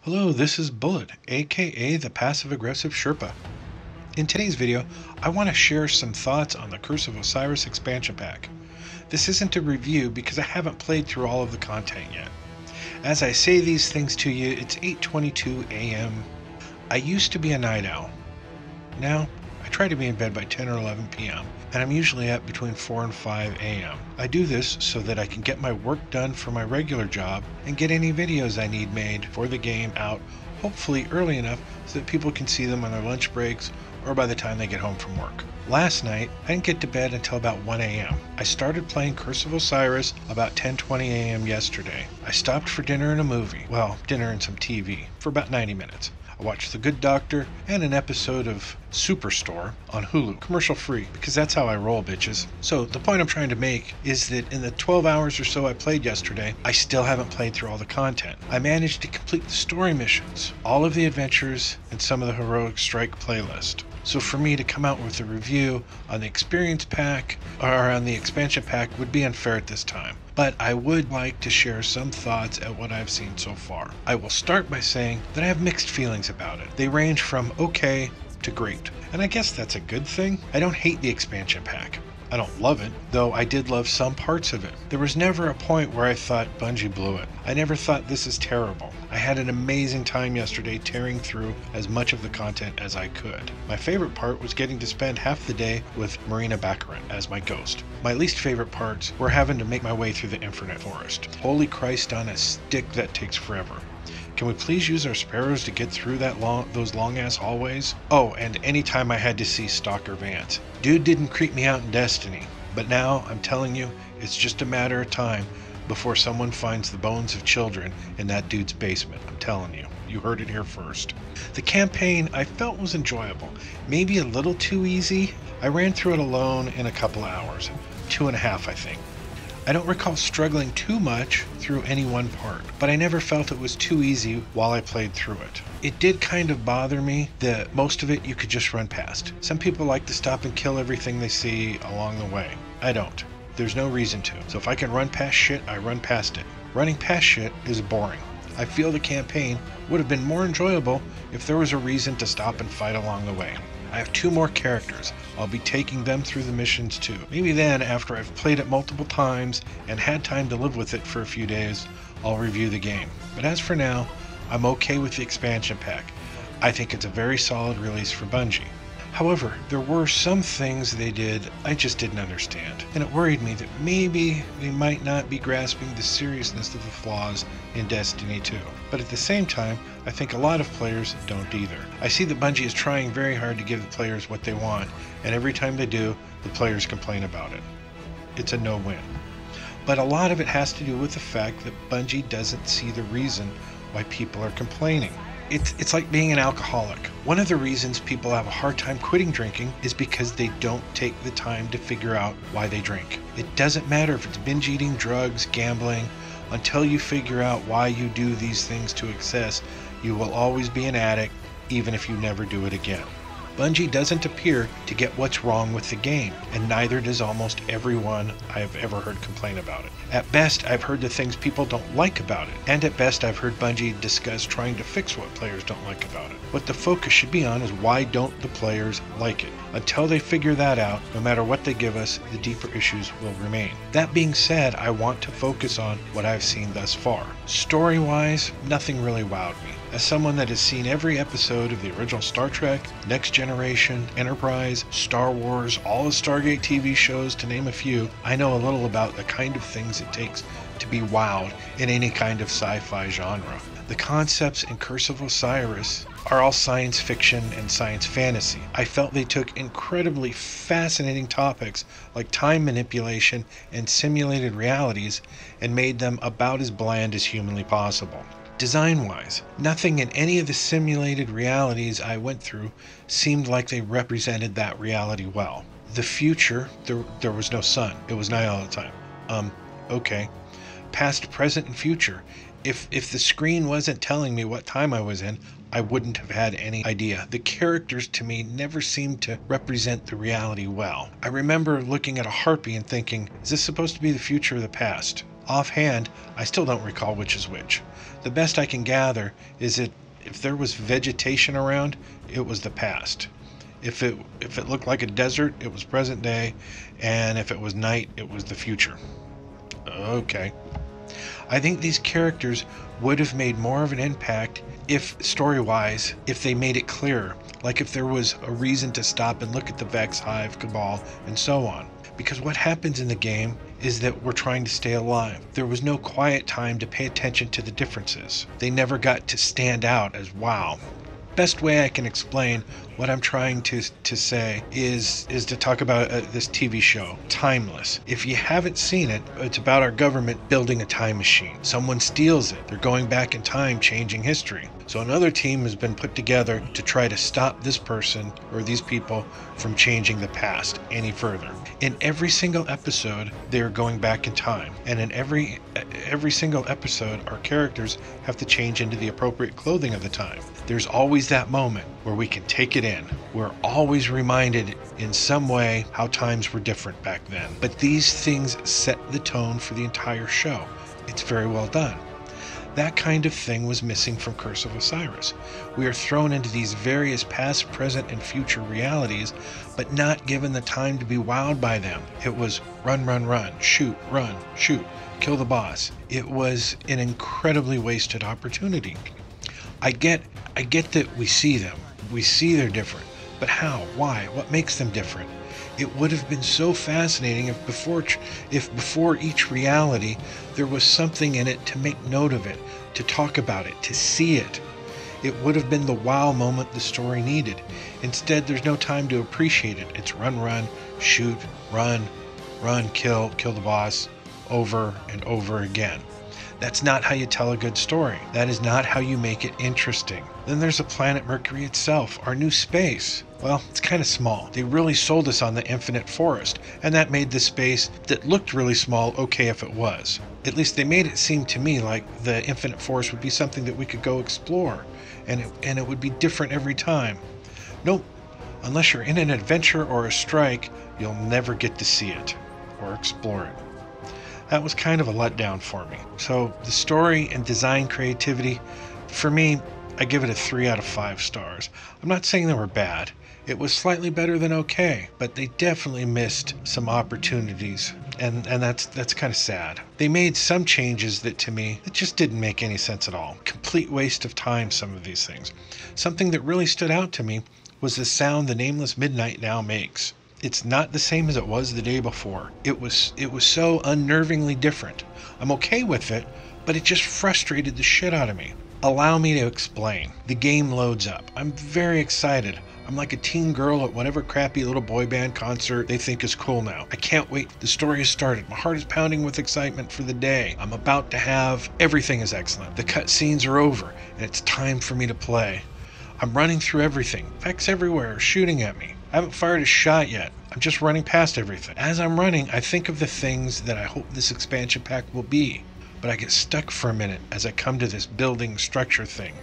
Hello, this is Bullet, aka the Passive Aggressive Sherpa. In today's video, I want to share some thoughts on the Curse of Osiris expansion pack. This isn't a review because I haven't played through all of the content yet. As I say these things to you, it's 8:22 a.m. I used to be a night owl. Now, I try to be in bed by 10 or 11 p.m., and I'm usually up between 4 and 5 a.m. I do this so that I can get my work done for my regular job and get any videos I need made for the game out, hopefully early enough so that people can see them on their lunch breaks or by the time they get home from work. Last night, I didn't get to bed until about 1 a.m. I started playing Curse of Osiris about 10:20 a.m. yesterday. I stopped for dinner and a movie, well, dinner and some TV, for about 90 minutes. I watched The Good Doctor and an episode of Superstore on Hulu, commercial free, because that's how I roll, bitches. So the point I'm trying to make is that in the 12 hours or so I played yesterday, I still haven't played through all the content. I managed to complete the story missions, all of the adventures, and some of the Heroic Strike playlist. So for me to come out with a review on the experience pack or on the expansion pack would be unfair at this time. But I would like to share some thoughts at what I've seen so far. I will start by saying that I have mixed feelings about it. They range from okay to great. And I guess that's a good thing. I don't hate the expansion pack. I don't love it, though I did love some parts of it. There was never a point where I thought Bungie blew it. I never thought this is terrible. I had an amazing time yesterday tearing through as much of the content as I could. My favorite part was getting to spend half the day with Marina Baccarat as my ghost. My least favorite parts were having to make my way through the Infinite Forest. Holy Christ on a stick, that takes forever. Can we please use our sparrows to get through those long-ass hallways? Oh, and anytime I had to see Stalker Vance. Dude didn't creep me out in Destiny, but now I'm telling you, it's just a matter of time before someone finds the bones of children in that dude's basement. I'm telling you. You heard it here first. The campaign I felt was enjoyable. Maybe a little too easy. I ran through it alone in a couple of hours. 2.5, I think. I don't recall struggling too much through any one part, but I never felt it was too easy while I played through it. It did kind of bother me that most of it you could just run past. Some people like to stop and kill everything they see along the way. I don't. There's no reason to. So if I can run past shit, I run past it. Running past shit is boring. I feel the campaign would have been more enjoyable if there was a reason to stop and fight along the way. I have 2 more characters. I'll be taking them through the missions too. Maybe then, after I've played it multiple times and had time to live with it for a few days, I'll review the game. But as for now, I'm okay with the expansion pack. I think it's a very solid release for Bungie. However, there were some things they did I just didn't understand, and it worried me that maybe they might not be grasping the seriousness of the flaws in Destiny 2. But at the same time, I think a lot of players don't either. I see that Bungie is trying very hard to give the players what they want, and every time they do, the players complain about it. It's a no-win. But a lot of it has to do with the fact that Bungie doesn't see the reason why people are complaining. It's like being an alcoholic. One of the reasons people have a hard time quitting drinking is because they don't take the time to figure out why they drink. It doesn't matter if it's binge eating, drugs, gambling. Until you figure out why you do these things to excess, you will always be an addict, even if you never do it again. Bungie doesn't appear to get what's wrong with the game, and neither does almost everyone I have ever heard complain about it. At best, I've heard the things people don't like about it, and at best I've heard Bungie discuss trying to fix what players don't like about it. What the focus should be on is why don't the players like it. Until they figure that out, no matter what they give us, the deeper issues will remain. That being said, I want to focus on what I've seen thus far. Story-wise, nothing really wowed me. As someone that has seen every episode of the original Star Trek, Next Generation, Enterprise, Star Wars, all the Stargate TV shows, to name a few, I know a little about the kind of things it takes to be wowed in any kind of sci-fi genre. The concepts in Curse of Osiris are all science fiction and science fantasy. I felt they took incredibly fascinating topics like time manipulation and simulated realities and made them about as bland as humanly possible. Design-wise, nothing in any of the simulated realities I went through seemed like they represented that reality well. The future, there was no sun. It was night all the time. Okay. Past, present, and future. If the screen wasn't telling me what time I was in, I wouldn't have had any idea. The characters to me never seemed to represent the reality well. I remember looking at a harpy and thinking, is this supposed to be the future or the past? Offhand, I still don't recall which is which. The best I can gather is that if there was vegetation around, it was the past. If it looked like a desert, it was present day, and if it was night, it was the future. Okay. I think these characters would have made more of an impact if, story-wise, if they made it clearer. Like if there was a reason to stop and look at the Vex, Hive, Cabal, and so on. Because what happens in the game is that we're trying to stay alive. There was no quiet time to pay attention to the differences. They never got to stand out as wow. Best way I can explain what I'm trying to say is to talk about this TV show, Timeless. If you haven't seen it, it's about our government building a time machine. Someone steals it. They're going back in time, changing history. So another team has been put together to try to stop this person or these people from changing the past any further. In every single episode, they're going back in time. And in every single episode, our characters have to change into the appropriate clothing of the time. There's always that moment where we can take it in. We're always reminded in some way how times were different back then. But these things set the tone for the entire show. It's very well done. That kind of thing was missing from Curse of Osiris. We are thrown into these various past, present, and future realities, but not given the time to be wowed by them. It was run, shoot, kill the boss. It was an incredibly wasted opportunity. I get that we see them. We see they're different. But how? Why? What makes them different? It would have been so fascinating if before each reality there was something in it to make note of it, to talk about it, to see it. It would have been the wow moment the story needed. Instead, there's no time to appreciate it. It's run, shoot, run, kill the boss, over and over again. That's not how you tell a good story. That is not how you make it interesting. Then there's the planet Mercury itself, our new space. Well, it's kind of small. They really sold us on the infinite forest, and that made the space that looked really small okay if it was. At least they made it seem to me like the infinite forest would be something that we could go explore, and it would be different every time. Nope. Unless you're in an adventure or a strike, you'll never get to see it or explore it. That was kind of a letdown for me. So the story and design creativity, for me, I give it a 3 out of 5 stars. I'm not saying they were bad. It was slightly better than okay, but they definitely missed some opportunities, and that's kind of sad. They made some changes that to me, it just didn't make any sense at all. Complete waste of time, some of these things. Something that really stood out to me was the sound the Nameless Midnight now makes. It's not the same as it was the day before. It was so unnervingly different. I'm okay with it, but it just frustrated the shit out of me. Allow me to explain. The game loads up. I'm very excited. I'm like a teen girl at whatever crappy little boy band concert they think is cool now. I can't wait. The story has started. My heart is pounding with excitement for the day. I'm about to have... Everything is excellent. The cutscenes are over, and it's time for me to play. I'm running through everything. Vex everywhere are shooting at me. I haven't fired a shot yet. I'm just running past everything. As I'm running, I think of the things that I hope this expansion pack will be. But I get stuck for a minute as I come to this building structure thing.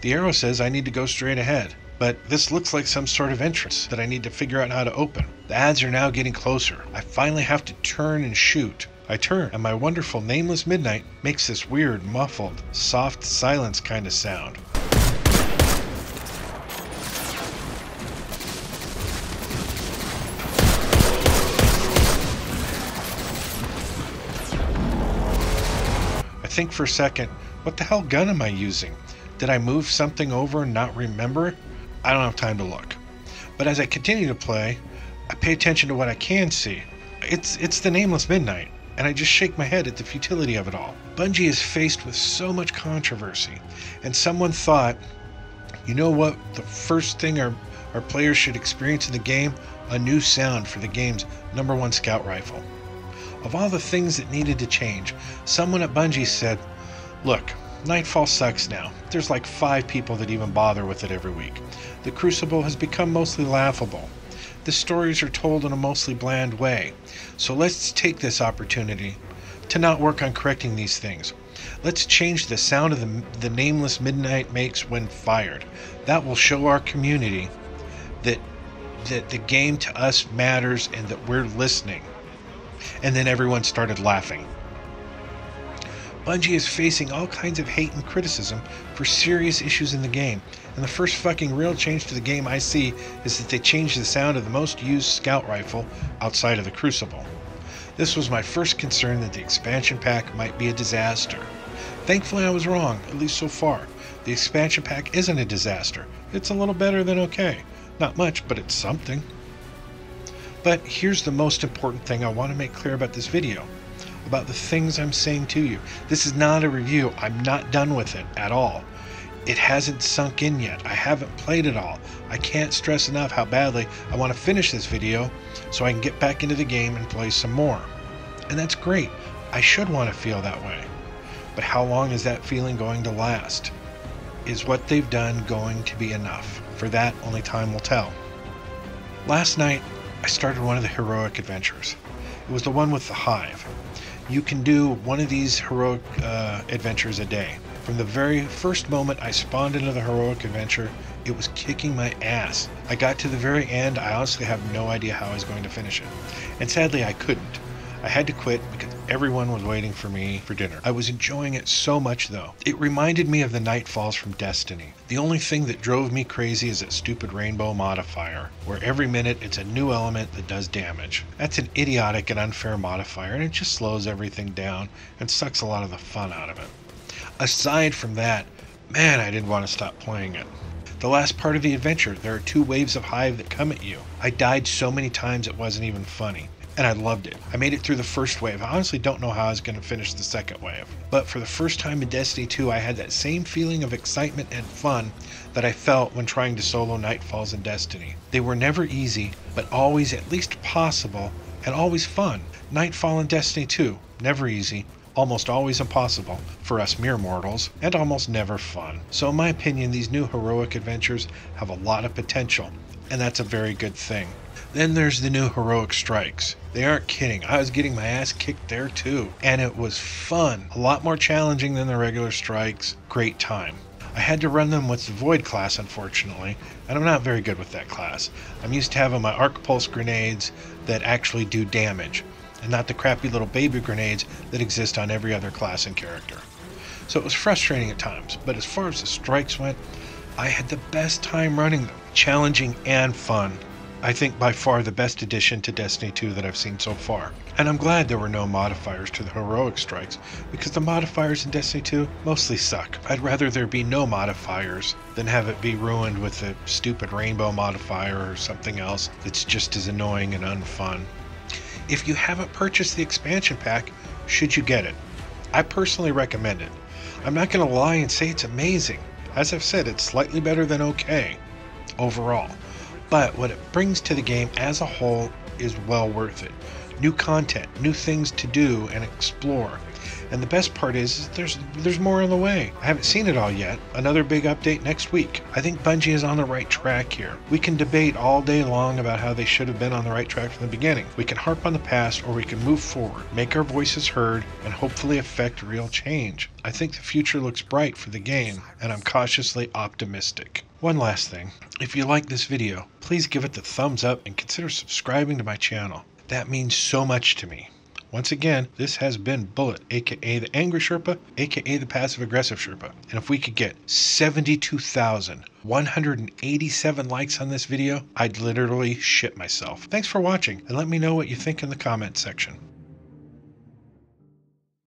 The arrow says I need to go straight ahead. But this looks like some sort of entrance that I need to figure out how to open. The ads are now getting closer. I finally have to turn and shoot. I turn, and my wonderful Nameless Midnight makes this weird, muffled, soft silence kind of sound. I think for a second, what the hell gun am I using? Did I move something over and not remember it? I don't have time to look. But as I continue to play, I pay attention to what I can see. It's the Nameless Midnight, and I just shake my head at the futility of it all. Bungie is faced with so much controversy, and someone thought, you know what, the first thing our players should experience in the game? A new sound for the game's #1 scout rifle. Of all the things that needed to change, someone at Bungie said, look, Nightfall sucks now. There's like 5 people that even bother with it every week. The Crucible has become mostly laughable. The stories are told in a mostly bland way. So let's take this opportunity to not work on correcting these things. Let's change the sound of the Nameless Midnight makes when fired. That will show our community that the game to us matters and that we're listening. And then everyone started laughing. Bungie is facing all kinds of hate and criticism for serious issues in the game, and the first fucking real change to the game I see is that they changed the sound of the most used scout rifle outside of the Crucible. This was my first concern that the expansion pack might be a disaster. Thankfully I was wrong, at least so far. The expansion pack isn't a disaster. It's a little better than okay. Not much, but it's something. But here's the most important thing I want to make clear about this video, about the things I'm saying to you. This is not a review. I'm not done with it at all. It hasn't sunk in yet. I haven't played it all. I can't stress enough how badly I want to finish this video so I can get back into the game and play some more. And that's great. I should want to feel that way. But how long is that feeling going to last? Is what they've done going to be enough? For that, only time will tell. Last night, I started one of the heroic adventures. It was the one with the hive. You can do one of these heroic adventures a day. From the very first moment I spawned into the heroic adventure, it was kicking my ass. I got to the very end, I honestly have no idea how I was going to finish it. And sadly, I couldn't. I had to quit because everyone was waiting for me for dinner. I was enjoying it so much though. It reminded me of the Nightfalls from Destiny. The only thing that drove me crazy is that stupid rainbow modifier, where every minute it's a new element that does damage. That's an idiotic and unfair modifier, and it just slows everything down and sucks a lot of the fun out of it. Aside from that, man, I didn't want to stop playing it. The last part of the adventure, there are 2 waves of hive that come at you. I died so many times it wasn't even funny. And I loved it. I made it through the first wave. I honestly don't know how I was going to finish the second wave. But for the first time in Destiny 2, I had that same feeling of excitement and fun that I felt when trying to solo Nightfalls in Destiny. They were never easy, but always at least possible, and always fun. Nightfall in Destiny 2, never easy, almost always impossible for us mere mortals, and almost never fun. So in my opinion, these new heroic adventures have a lot of potential, and that's a very good thing. Then there's the new heroic strikes. They aren't kidding. I was getting my ass kicked there too. And it was fun. A lot more challenging than the regular strikes. Great time. I had to run them with the Void class, unfortunately, and I'm not very good with that class. I'm used to having my arc pulse grenades that actually do damage, and not the crappy little baby grenades that exist on every other class and character. So it was frustrating at times, but as far as the strikes went, I had the best time running them. Challenging and fun. I think by far the best addition to Destiny 2 that I've seen so far. And I'm glad there were no modifiers to the heroic strikes, because the modifiers in Destiny 2 mostly suck. I'd rather there be no modifiers than have it be ruined with a stupid rainbow modifier or something else that's just as annoying and unfun. If you haven't purchased the expansion pack, should you get it? I personally recommend it. I'm not going to lie and say it's amazing. As I've said, it's slightly better than okay overall. But what it brings to the game as a whole is well worth it. New content, new things to do and explore. And the best part is there's more on the way. I haven't seen it all yet. Another big update next week. I think Bungie is on the right track here. We can debate all day long about how they should have been on the right track from the beginning. We can harp on the past, or we can move forward, make our voices heard, and hopefully affect real change. I think the future looks bright for the game, and I'm cautiously optimistic. One last thing. If you like this video, please give it the thumbs up and consider subscribing to my channel. That means so much to me. Once again, this has been Bullet, aka the Angry Sherpa, aka the Passive Aggressive Sherpa. And if we could get 72,187 likes on this video, I'd literally shit myself. Thanks for watching, and let me know what you think in the comment section.